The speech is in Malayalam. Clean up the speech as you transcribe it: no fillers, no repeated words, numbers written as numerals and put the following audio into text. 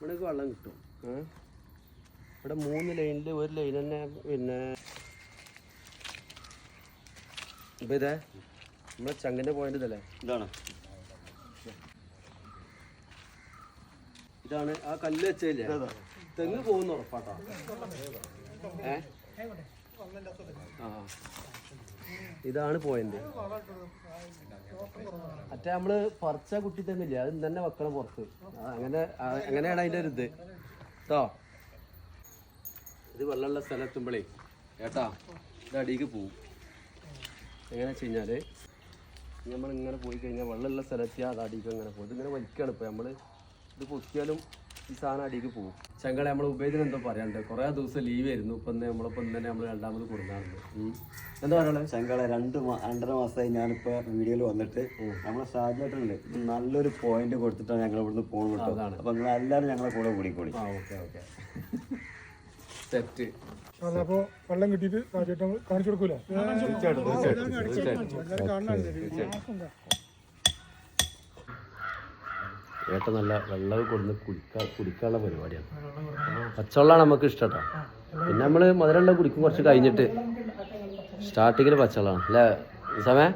ഇവിടേക്ക് വെള്ളം കിട്ടും. ഇവിടെ 3 ലൈനിൽ ഒരു ലൈൻ തന്നെ. പിന്നെ ഇപ്പം ഇതേ നമ്മുടെ ചങ്ങിൻ്റെ പോയിന്റ് ഇതല്ലേ, ഇതാണ് ആ കല്ല് വെച്ചില്ലേ, തെങ്ങ് പോകുന്ന ഉറപ്പാട്ടോ. ഇതാണ് പോയിന്റ്. മറ്റേ നമ്മള് പറിച്ച കുട്ടി തെങ്ങില്ലേ, അത് തന്നെ വെക്കണം പുറത്ത്. അങ്ങനെയാണ് അതിൻ്റെ ഒരു ഇത് കേട്ടോ. ഇത് വെള്ളമുള്ള സ്ഥലം എത്തുമ്പോഴേ ഏട്ടാ ഇത് അടിയിലേക്ക് പോവും. എങ്ങനെ വെച്ച് കഴിഞ്ഞാൽ നമ്മളിങ്ങനെ പോയി കഴിഞ്ഞാൽ വെള്ളമുള്ള സ്ഥലത്തെത്തിയാൽ അത് അടിയിലേക്ക് അങ്ങനെ പോകും. ഇതിങ്ങനെ വലിക്കുകയാണ്. ഇപ്പോൾ നമ്മൾ ഇത് പൊക്കിയാലും ഈ സാധനം അടിയിലേക്ക് പോകും. ചങ്കളെ നമ്മൾ ഉപയോഗിക്കുന്ന എന്തോ പറയാണ്ട്, കുറേ ദിവസം ലീവ് ആയിരുന്നു. ഇപ്പം നമ്മളിപ്പോൾ തന്നെ നമ്മൾ രണ്ടാമത് കൊടുക്കാറുണ്ട്. എന്താ പറയുക ചങ്കളെ 2.5 മാസമായി ഞാനിപ്പോൾ വീഡിയോയിൽ വന്നിട്ട് നമ്മളെ ഷാജേട്ടനുണ്ട് നല്ലൊരു പോയിന്റ് കൊടുത്തിട്ടാണ് ഞങ്ങൾ ഇവിടുന്ന് ഫോൺ വിട്ടത്. അപ്പം നിങ്ങൾ എല്ലാവരും ഞങ്ങളെ കൂടെ കൂടിക്കോളി. Okay set. അപ്പോൾ വെള്ളം കിട്ടിയിട്ട് ഷാജേട്ടൻ കാണിച്ചു കൊടുക്കൂല. ഏട്ട നല്ല വെള്ളം കൊടുന്ന് കുടിക്കാനുള്ള പരിപാടിയാണ്. പച്ചവെള്ളമാണ് നമുക്ക് ഇഷ്ടം കേട്ടോ. പിന്നെ നമ്മൾ മധുരമുള്ള കുടിക്കും കുറച്ച് കഴിഞ്ഞിട്ട്. സ്റ്റാർട്ടിങ്ങിൽ പച്ചവെള്ളമാണ് അല്ലേ സമയം.